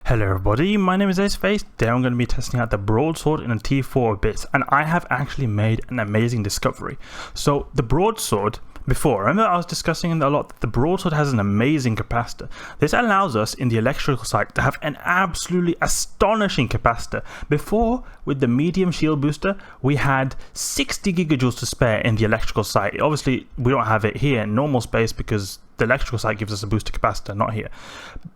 Hello everybody, my name is Aceface. Today I'm going to be testing out the Broadsword in a T4 Abyss, and I have actually made an amazing discovery. So the Broadsword, before, remember I was discussing a lot that the Broadsword has an amazing capacitor. This allows us in the electrical side to have an absolutely astonishing capacitor. Before, with the medium shield booster, we had 60 gigajoules to spare in the electrical side. Obviously, we don't have it here in normal space because the electrical side gives us a booster capacitor, not here.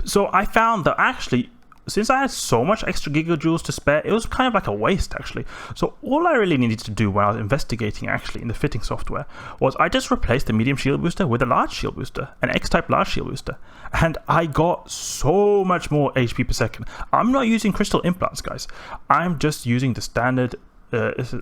So I found that actually, since I had so much extra gigajoules to spare, it was kind of like a waste actually. So all I really needed to do when I was investigating actually in the fitting software was I just replaced the medium shield booster with a large shield booster, an X-type large shield booster, and I got so much more HP per second. I'm not using crystal implants, guys. I'm just using the standard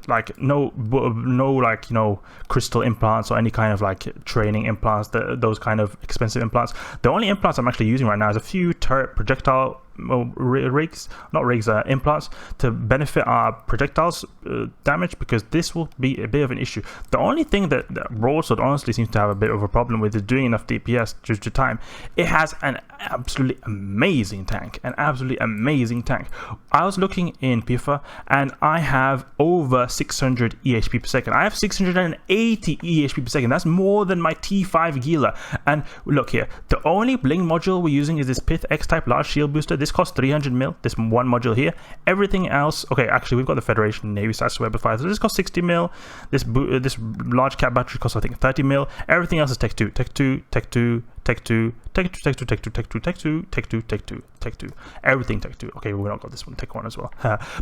like no like, you know, crystal implants or any kind of like training implants, those kind of expensive implants. The only implants I'm actually using right now is a few turret projectile implants to benefit our projectiles damage, because this will be a bit of an issue. The only thing that Broadsword honestly seems to have a bit of a problem with is doing enough DPS due to time. It has an absolutely amazing tank, I was looking in Pith and I have over 600 EHP per second. I have 680 EHP per second. That's more than my T5 Gila. And look here, the only bling module we're using is this Pith X-type large shield booster. This costs 300 mil, this one module here. Everything else, okay, actually we've got the Federation Navy Stasis Webifier, so this costs 60 mil. This large cap battery costs I think 30 mil. Everything else is Tech 2, Tech 2, Tech 2, Tech 2, Tech 2, Tech 2, Tech 2, Tech 2, Tech 2, Tech 2, Tech 2, Tech 2. Everything Tech 2. Okay, we've not got this one, Tech 1 as well.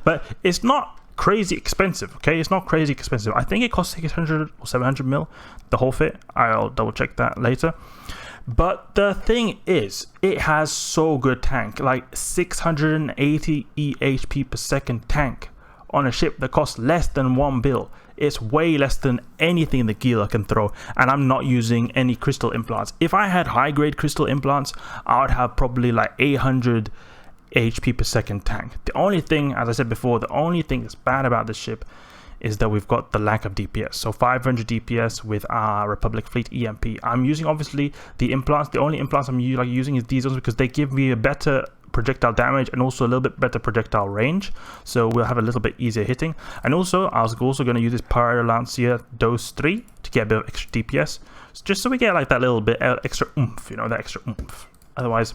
But it's not crazy expensive, okay? It's not crazy expensive. I think it costs 600 or 700 mil, the whole fit. I'll double check that later. But the thing is, it has so good tank, like 680 EHP per second tank on a ship that costs less than 1 bill. It's way less than anything the Gila can throw, and I'm not using any crystal implants. If I had high grade crystal implants, I would have probably like 800 HP per second tank. The only thing, as I said before, the only thing that's bad about this ship is that we've got the lack of DPS. So 500 DPS with our Republic Fleet EMP. I'm using obviously the implants. The only implants I'm using is these ones because they give me a better projectile damage and also a little bit better projectile range. So we'll have a little bit easier hitting. And also I was also going to use this Pyro Lancia Dose 3 to get a bit of extra DPS. Just so we get like that little bit extra oomph, you know, that extra oomph. Otherwise,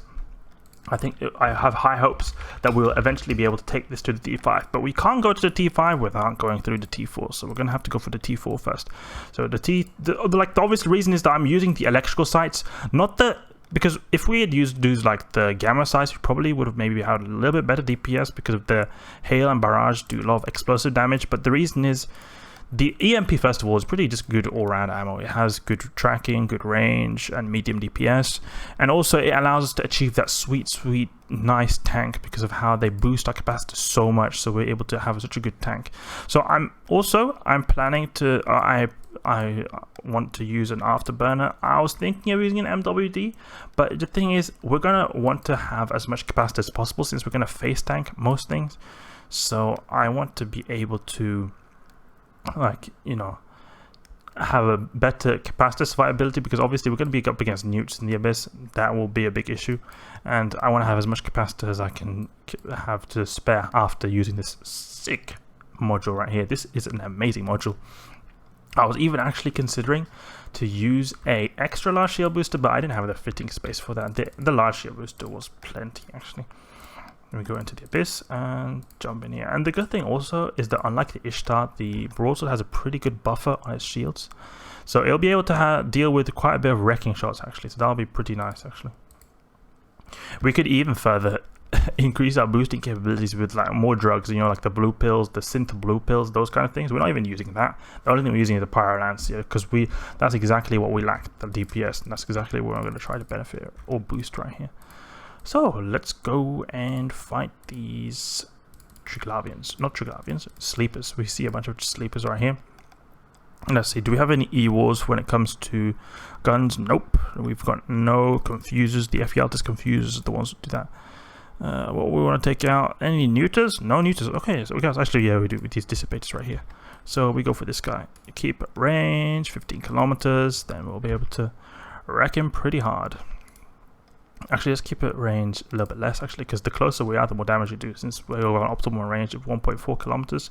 I think I have high hopes that we'll eventually be able to take this to the T5, but we can't go to the T5 without going through the T4, so we're going to have to go for the T4 first. So the obvious reason is that I'm using the electrical sights, not the, because if we had used like the gamma sights, we probably would have maybe had a little bit better DPS because of the hail and barrage do a lot of explosive damage. But the reason is the EMP, first of all, is pretty just good all-round ammo. It has good tracking, good range, and medium DPS. And also, it allows us to achieve that sweet, nice tank because of how they boost our capacitor so much. So we're able to have such a good tank. So I'm planning to, I want to use an Afterburner. I was thinking of using an MWD, but the thing is, we're going to want to have as much capacity as possible since we're going to face tank most things. So I want to be able to, like, you know, have a better capacitor survivability, because obviously we're going to be up against newts in the Abyss. That will be a big issue, and I want to have as much capacitor as I can have to spare after using this sick module right here. This is an amazing module. I was even actually considering to use a extra large shield booster, but I didn't have the fitting space for that. The large shield booster was plenty actually. We go into the Abyss and jump in here. And the good thing also is that unlike the Ishtar, the Broadsword has a pretty good buffer on its shields. So it'll be able to deal with quite a bit of wrecking shots actually. So that'll be pretty nice actually. We could even further increase our boosting capabilities with like more drugs, you know, like the blue pills, the synth blue pills, those kind of things. We're not even using that. The only thing we're using is the Pyro Lancia, because that's exactly what we lack, the DPS. And that's exactly what I'm going to try to benefit or boost right here. So let's go and fight these sleepers. We see a bunch of sleepers right here. Let's see, do we have any E-Wars when it comes to guns? Nope, we've got no confusers. The FE-Altis confusers are the ones that do that. What we want to take out, any neuters? No neuters. Okay, so we guys actually, yeah, we do with these dissipators right here. So we go for this guy. Keep range 15 kilometers, then we'll be able to wreck him pretty hard. Actually, let's keep it range a little bit less, actually, because the closer we are, the more damage we do. Since we're on optimal range of 1.4 kilometers,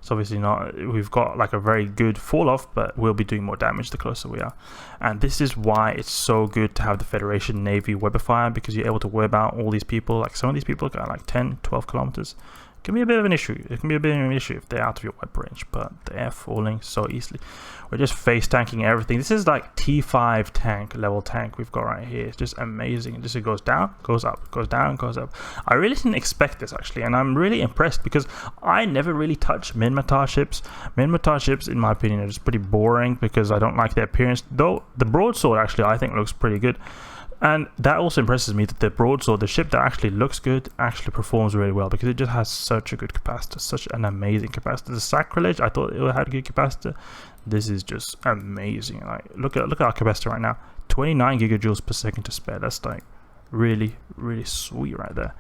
it's obviously not, we've got like a very good fall off, but we'll be doing more damage the closer we are. And this is why it's so good to have the Federation Navy Webifier, because you're able to web out all these people. Like some of these people got like 10, 12 kilometers. It can be a bit of an issue. It can be a bit of an issue if they're out of your web range, but they're falling so easily. We're just face tanking everything. This is like T5 tank, level tank we've got right here. It's just amazing. It just goes down, goes up, goes down, goes up. I really didn't expect this actually, and I'm really impressed because I never really touch Minmatar ships. Minmatar ships, in my opinion, are just pretty boring because I don't like their appearance. Though the broadsword actually I think looks pretty good. And that also impresses me that the broadsword, the ship that actually looks good, actually performs really well because it just has such a good capacitor, such an amazing capacitor. The Sacrilege, I thought it had a good capacitor. This is just amazing. Like look at our capacitor right now, 29 gigajoules per second to spare. That's like really, really sweet right there.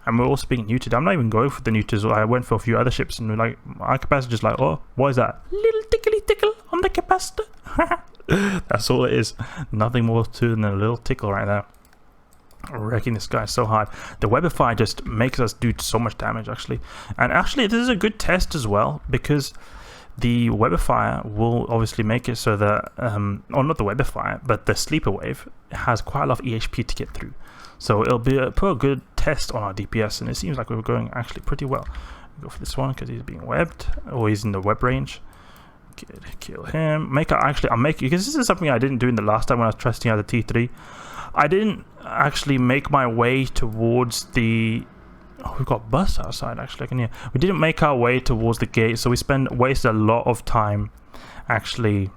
And we're also being neutered. I'm not even going for the neuters. I went for a few other ships and like our capacitor just like, oh, what is that? Little tickly tickle on the capacitor. That's all it is. Nothing more to than a little tickle right there. Wrecking this guy so hard. The Webifier just makes us do so much damage actually. And actually this is a good test as well because the Webifier will obviously make it so that, or not the Webifier, but the Sleeper Wave has quite a lot of EHP to get through. So it'll be a pretty good test on our DPS, and it seems like we're going actually pretty well. Go for this one because he's being webbed, or he's in the web range. Kill him. I'm making, because this is something I didn't do in the last time when I was testing out the T3. I didn't actually make my way towards the... Oh, we've got bus outside actually, I can hear. We didn't make our way towards the gate, so we wasted a lot of time actually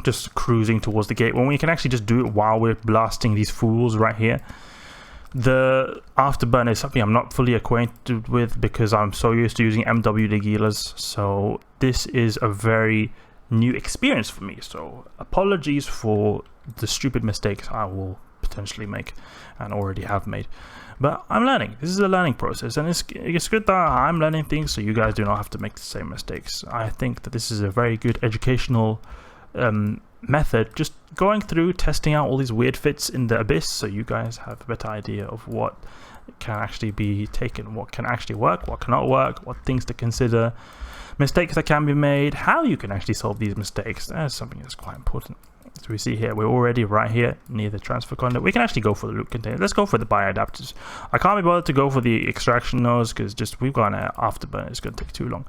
just cruising towards the gate when we can actually just do it while we're blasting these fools right here. The Afterburner is something I'm not fully acquainted with because I'm so used to using MW Degilas, so this is a very new experience for me. So apologies for the stupid mistakes I will potentially make and already have made. But I'm learning. This is a learning process, and it's good that I'm learning things so you guys do not have to make the same mistakes. I think that this is a very good educational method, just going through testing out all these weird fits in the Abyss so you guys have a better idea of what can actually be taken, what can actually work, what cannot work, what things to consider, mistakes that can be made, how you can actually solve these mistakes. That's something that's quite important. So we see here, we're already right here near the transfer conduit. We can actually go for the loot container. Let's go for the bioadapters. I can't be bothered to go for the extraction nodes because just we've got an afterburner. It's going to take too long.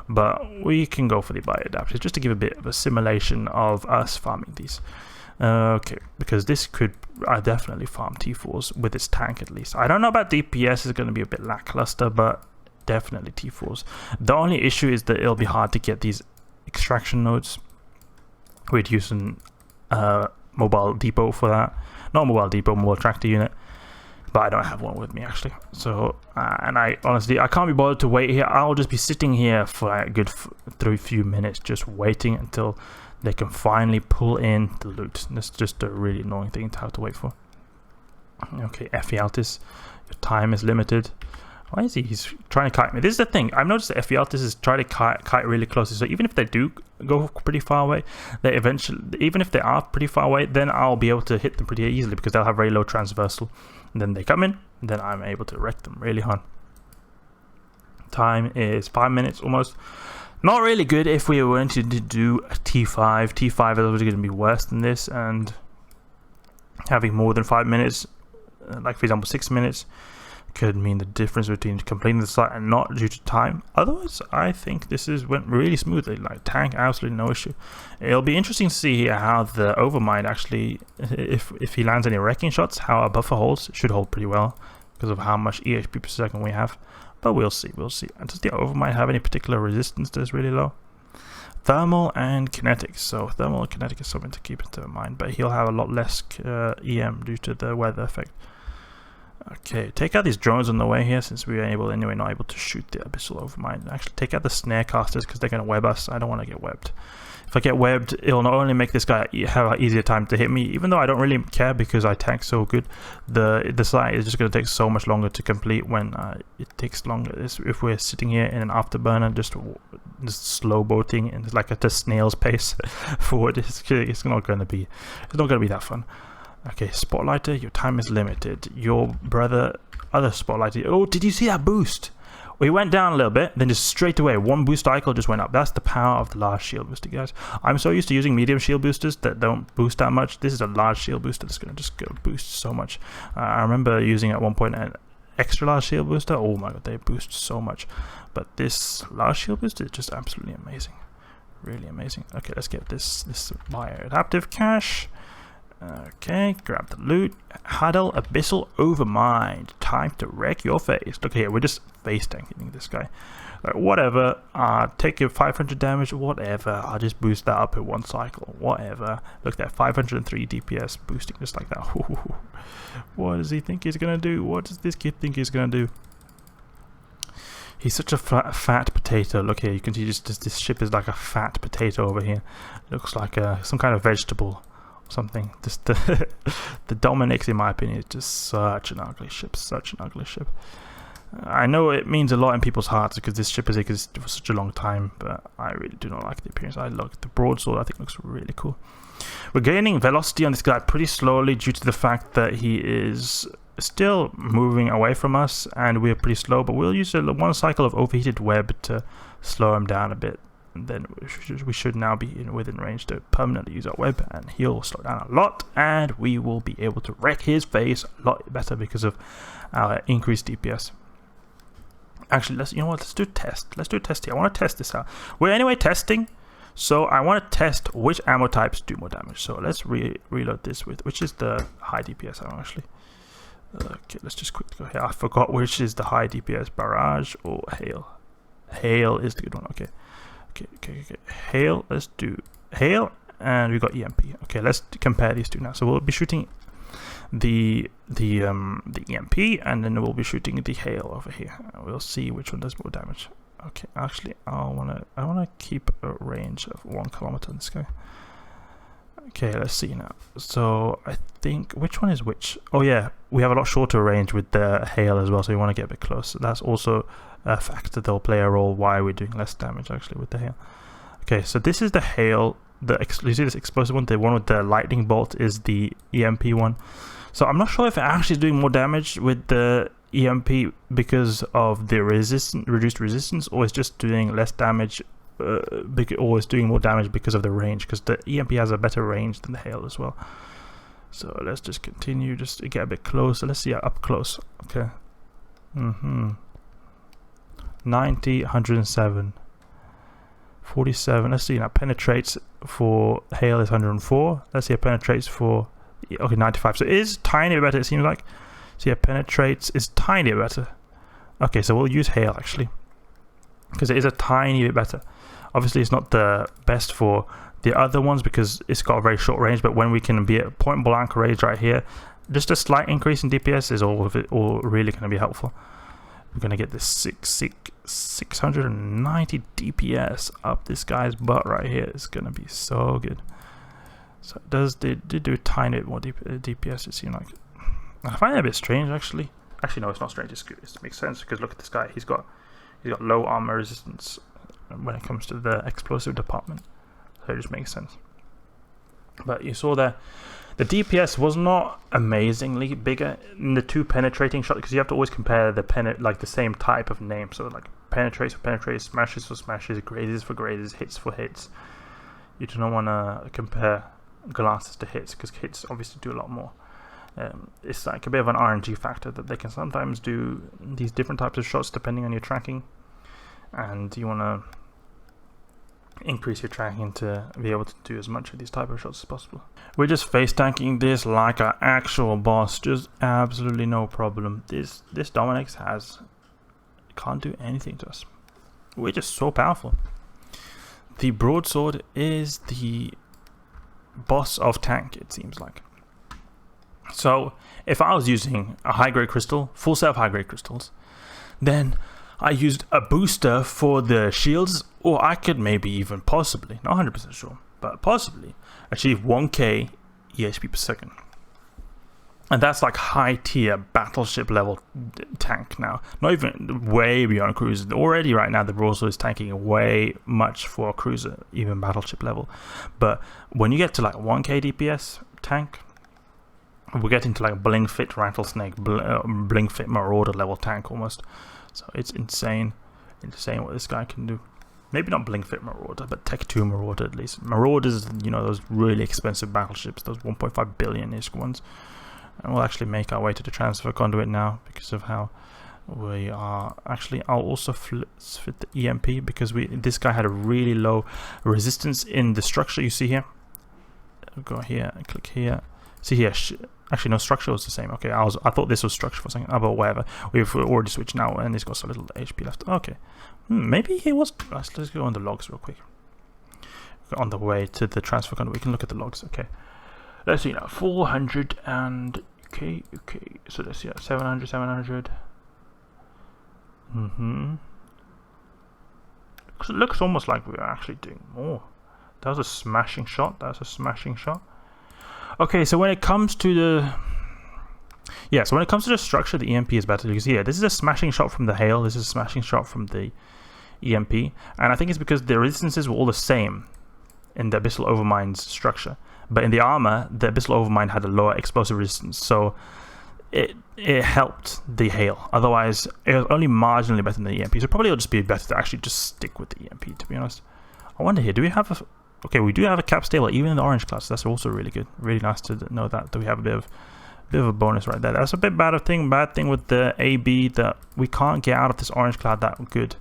But we can go for the bioadapters just to give a bit of a simulation of us farming these. Okay, because this could definitely farm T4s with its tank at least. I don't know about DPS, it's going to be a bit lackluster, but definitely T4s. The only issue is that it'll be hard to get these extraction nodes. We'd use an mobile depot for that. Not mobile depot, mobile tractor unit. But I don't have one with me actually. So, and I honestly, I can't be bothered to wait here. I'll just be sitting here for a good few minutes just waiting until they can finally pull in the loot. That's just a really annoying thing to have to wait for. Okay, Ephialtis, your time is limited. Why is he? He's trying to kite me. This is the thing. I've noticed that Ephialtis is trying to kite really closely. So even if they do go pretty far away, they eventually, even if they are pretty far away, then I'll be able to hit them pretty easily because they'll have very low transversal. And then they come in, and then I'm able to wreck them really hard. Time is 5 minutes almost. Not really good if we were to do a T5. T5 is obviously going to be worse than this, and having more than 5 minutes, like for example 6 minutes, could mean the difference between completing the site and not due to time. Otherwise, I think this went really smoothly. Like tank, absolutely no issue. It'll be interesting to see here how the overmind actually, if he lands any wrecking shots, how our buffer holds. It should hold pretty well because of how much EHP per second we have. But we'll see, we'll see. And does the overmind have any particular resistance that's really low? Thermal and kinetic. So thermal and kinetic is something to keep into mind, but he'll have a lot less EM due to the weather effect. Okay, take out these drones on the way here since we are not able to shoot the abyssal overmind. Actually, take out the snare casters because they're going to web us. I don't want to get webbed. If I get webbed, it'll not only make this guy have an easier time to hit me, even though I don't really care because I tank so good. The site is just going to take so much longer to complete when it takes longer. If we're sitting here in an afterburner, just slow boating and it's like at a snail's pace forward, it's not going to be that fun. Okay, Spotlighter, your time is limited. Your brother, other Spotlighter. Oh, did you see that boost? We went down a little bit, then just straight away, one boost cycle just went up. That's the power of the large shield booster, guys. I'm so used to using medium shield boosters that don't boost that much. This is a large shield booster that's going to just go boost so much. I remember using at one point an extra large shield booster. Oh my god, they boost so much. But this large shield booster is just absolutely amazing. Really amazing. Okay, let's get this bio-adaptive cache. Okay, grab the loot. Huddle, Abyssal, Overmind. Time to wreck your face. Look here, we're just face tanking this guy. Like, whatever. Take your 500 damage, whatever. I'll just boost that up in one cycle, whatever. Look at that, 503 DPS boosting just like that. What does he think he's gonna do? What does this kid think he's gonna do? He's such a fat potato. Look here, you can see just this ship is like a fat potato over here. Looks like some kind of vegetable. Something. Just the Dominix, in my opinion, is just such an ugly ship. Such an ugly ship. I know it means a lot in people's hearts because this ship has existed for such a long time, but I really do not like the appearance. I like the broadsword. I think looks really cool. We're gaining velocity on this guy pretty slowly due to the fact that he is still moving away from us, and we're pretty slow. But we'll use one cycle of overheated web to slow him down a bit. And then we should now be within range to permanently use our web, and he'll slow down a lot, and we will be able to wreck his face a lot better because of our increased DPS. Actually, let's do a test. Let's do a test here. I want to test this out. We're anyway testing, so I want to test which ammo types do more damage. So let's reload this with which is the high DPS ammo actually. Okay, let's just quickly go here. I forgot which is the high DPS, Barrage or Hail. Hail is the good one. Okay. Okay. Hail, let's do Hail, and we got EMP. Okay, let's compare these two now. So we'll be shooting the EMP, and then we'll be shooting the Hail over here. We'll see which one does more damage. Okay, actually, I wanna keep a range of 1 kilometer on this guy. Okay, let's see now. So I think which one is which? Oh yeah, we have a lot shorter range with the Hail as well, so we want to get a bit closer. That's also a factor that'll play a role why we're doing less damage actually with the Hail. Okay, so this is the Hail. You see this explosive one? The one with the lightning bolt is the EMP one. So I'm not sure if it actually is doing more damage with the EMP because of the reduced resistance, or it's just doing less damage, or it's doing more damage because of the range. Because the EMP has a better range than the Hail as well. So let's just continue, just to get a bit closer. Let's see up close. Okay. 90, 107, 47. Let's see now. Penetrates for Hail is 104. Let's see. It penetrates for 95. So it is tiny bit better. It seems like. So yeah, penetrates is tiny bit better. Okay, so we'll use Hail actually because it is a tiny bit better. Obviously, it's not the best for the other ones because it's got a very short range. But when we can be at point blank range right here, just a slight increase in DPS is all really going to be helpful. We're going to get this 690 DPS up this guy's butt right here. It's going to be so good. So it did do a tiny bit more DPS, it seemed like. I find it a bit strange actually. Actually no, it's not strange, it's good. It makes sense because look at this guy. He's got low armor resistance when it comes to the explosive department. So it just makes sense. But you saw there, the DPS was not amazingly bigger in the two penetrating shots because you have to always compare the same type of name. So like penetrates for penetrates, smashes for smashes, grazes for grazes, hits for hits. You do not want to compare glances to hits because hits obviously do a lot more. It's like a bit of an RNG factor that they can sometimes do these different types of shots depending on your tracking, and you want to increase your tracking to be able to do as much of these type of shots as possible. We're just face tanking this like an actual boss, just absolutely no problem. This Dominix can't do anything to us. We're just so powerful. The broadsword is the boss of tank, it seems like. So if I was using a high grade crystal, full set of high grade crystals, then I used a booster for the shields, or I could maybe even possibly, not 100% sure, but possibly achieve 1k EHP per second. And that's like high tier battleship level tank now, not even way beyond cruiser. Already right now the broadsword is tanking way much for a cruiser, even battleship level. But when you get to like 1k DPS tank, we're getting to like a Blink Fit Rattlesnake, Blink Fit Marauder level tank almost. So it's insane what this guy can do. Maybe not Blink Fit Marauder, but Tech 2 Marauder at least. Marauders, you know, those really expensive battleships, those 1.5 billion-ish ones. And we'll actually make our way to the transfer conduit now because of how we are. Actually, I'll also fit the EMP because this guy had a really low resistance in the structure. You see here? I'll go here and click here. See here. Actually, no, structure was the same. Okay, I thought this was structure for a second. But whatever. We've already switched now, and he's got so little HP left. Okay, maybe he was. Let's go on the logs real quick. On the way to the transfer conduit, we can look at the logs. Okay. Let's see now, 400 and okay, so let's see, 700. It looks almost like we're actually doing more. That was a smashing shot. Okay, so when it comes to the structure, the EMP is better. You can see here, this is a smashing shot from the hail. This is a smashing shot from the EMP, and I think it's because the resistances were all the same in the Abyssal Overmind's structure. But in the armor, the Abyssal Overmind had a lower explosive resistance, so it helped the hail. Otherwise, it was only marginally better than the EMP. So probably it'll just be better to actually just stick with the EMP, to be honest. I wonder here, do we have a... Okay, we do have a cap stable even in the orange class. That's also really good. Really nice to know that we have a bit of a bonus right there. That's a bit bad thing with the AB, that we can't get out of this orange cloud that good.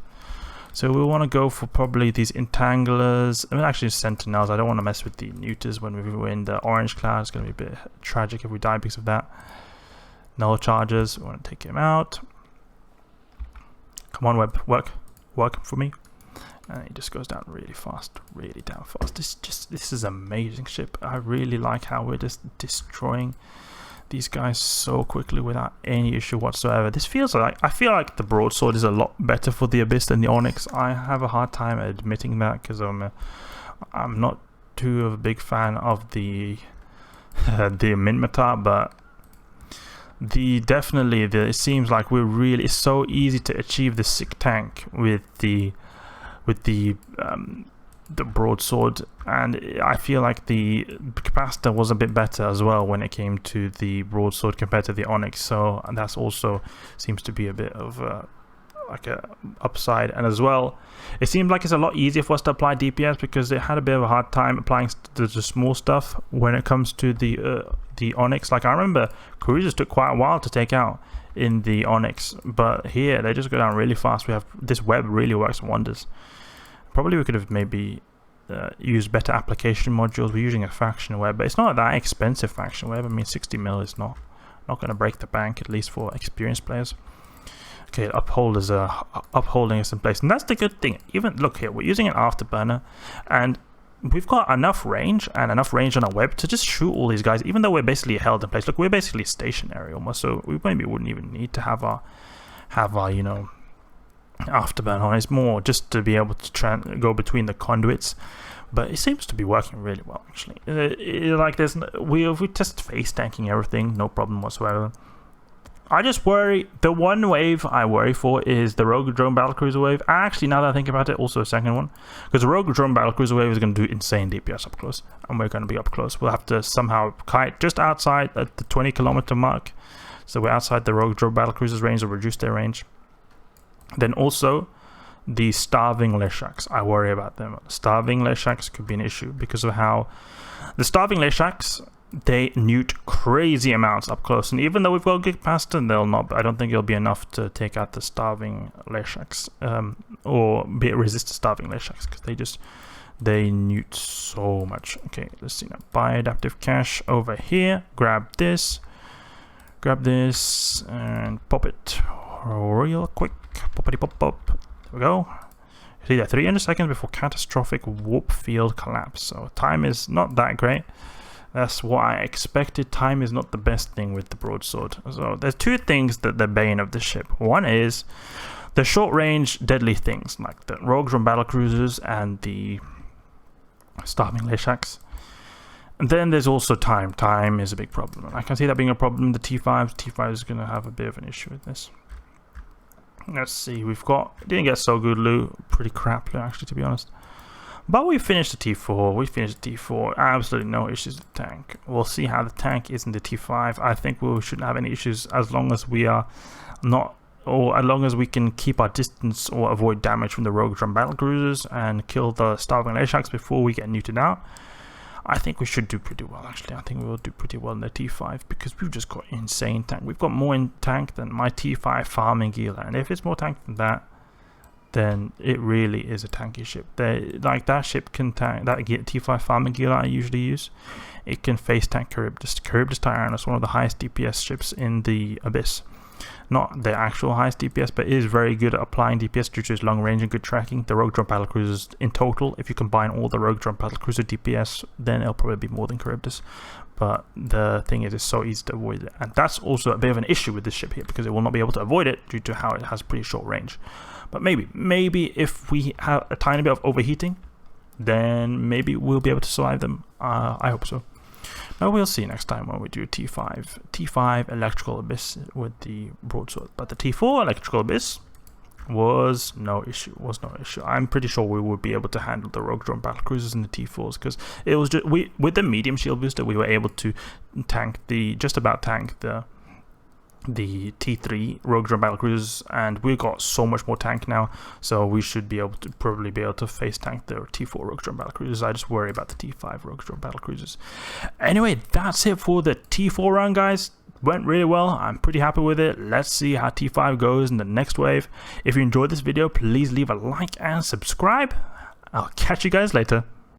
So we want to go for probably these entanglers. I mean, actually sentinels. I don't want to mess with the neuters when we're in the orange cloud. It's going to be a bit tragic if we die because of that. Null charges. We want to take him out. Come on, Web, work for me. And he just goes down really fast, really down fast. This is an amazing ship. I really like how we're just destroying these guys so quickly without any issue whatsoever. This feels like, I feel like the broadsword is a lot better for the Abyss than the Onyx. I have a hard time admitting that because I'm not too of a big fan of the Minmatar, but it seems like it's so easy to achieve the sick tank with the broadsword, and I feel like the Capacitor was a bit better as well when it came to the broadsword compared to the Onyx, so that's also seems to be a bit of like a upside. And as well, it seems like it's a lot easier for us to apply DPS because it had a bit of a hard time applying the small stuff when it comes to the Onyx. Like I remember cruisers took quite a while to take out in the Onyx, but here they just go down really fast. We have this web really works wonders. Probably we could have maybe used better application modules. We're using a faction web, but it's not that expensive faction web. I mean, 60 mil is not going to break the bank, at least for experienced players. Okay, upholders are upholding us in place, and that's the good thing. Even look here, we're using an afterburner, and we've got enough range on our web to just shoot all these guys, even though we're basically held in place. Look, we're basically stationary almost, so we maybe wouldn't even need to have our you know, afterburn on. It's more just to be able to go between the conduits, but it seems to be working really well actually. Like we test face tanking everything, no problem whatsoever. I just worry, the one wave I worry for is the Rogue Drone Battlecruiser wave. Actually, now that I think about it, also a second one, because the Rogue Drone Battlecruiser wave is going to do insane DPS up close, and we're going to be up close. We'll have to somehow kite just outside at the 20-kilometer mark, so we're outside the Rogue Drone Battlecruiser's range, or reduce their range. Then also the starving Leshaks, I worry about them. Starving Leshaks could be an issue because of how the starving Leshaks, they newt crazy amounts up close, and even though we've got good capacitor, they'll not. I don't think it'll be enough to take out the starving Leshaks, or resist the starving Leshaks, because they newt so much. Okay, let's see now. Buy adaptive cache over here. Grab this, and pop it real quick. Poppity pop pop. There we go. See that 300 seconds before catastrophic warp field collapse. So time is not that great. That's what I expected. Time is not the best thing with the broadsword. So there's two things that the bane of the ship. One is the short range deadly things like the Rogue Drone Battlecruisers and the starving Leshaks. And then there's also time. Time is a big problem. I can see that being a problem. The T5. T5 is going to have a bit of an issue with this. Let's see. Didn't get so good loot. Pretty crap loot actually, to be honest. But we finished the T4. We finished the T4. Absolutely no issues with the tank. We'll see how the tank is in the T5. I think we shouldn't have any issues as long as we are not, or as long as we can keep our distance or avoid damage from the rogue drum battle cruisers and kill the starving layer sharks before we get neutered out. I think we should do pretty well, actually. I think we will do pretty well in the T5 because we've just got insane tank. We've got more in tank than my T5 farming Gila, and if it's more tank than that, then it really is a tanky ship. Like that ship can tank, that T5 farming Gila I usually use, it can face tank Charybdis. Charybdis Tyrannus, one of the highest DPS ships in the Abyss. Not the actual highest DPS, but it is very good at applying DPS due to its long range and good tracking. The rogue drum battlecruisers in total, if you combine all the rogue drum battlecruiser DPS, then it'll probably be more than Charybdis. But the thing is, it's so easy to avoid it, and that's also a bit of an issue with this ship here because it will not be able to avoid it due to how it has pretty short range. But maybe if we have a tiny bit of overheating, then maybe we'll be able to survive them. I hope so. Now we'll see next time when we do T5 Electrical Abyss with the Broadsword. But the T4 Electrical Abyss was no issue. I'm pretty sure we would be able to handle the rogue drone battlecruisers in the T4s because it was just with the medium shield booster we were able to just about tank the T3 rogue drone battlecruisers, and we got so much more tank now, so we should probably be able to face tank the T4 rogue drone battlecruisers. I just worry about the T5 rogue drone battlecruisers. Anyway, that's it for the T4 run, guys. Went really well. I'm pretty happy with it. Let's see how T5 goes in the next wave. If you enjoyed this video, please leave a like and subscribe. I'll catch you guys later.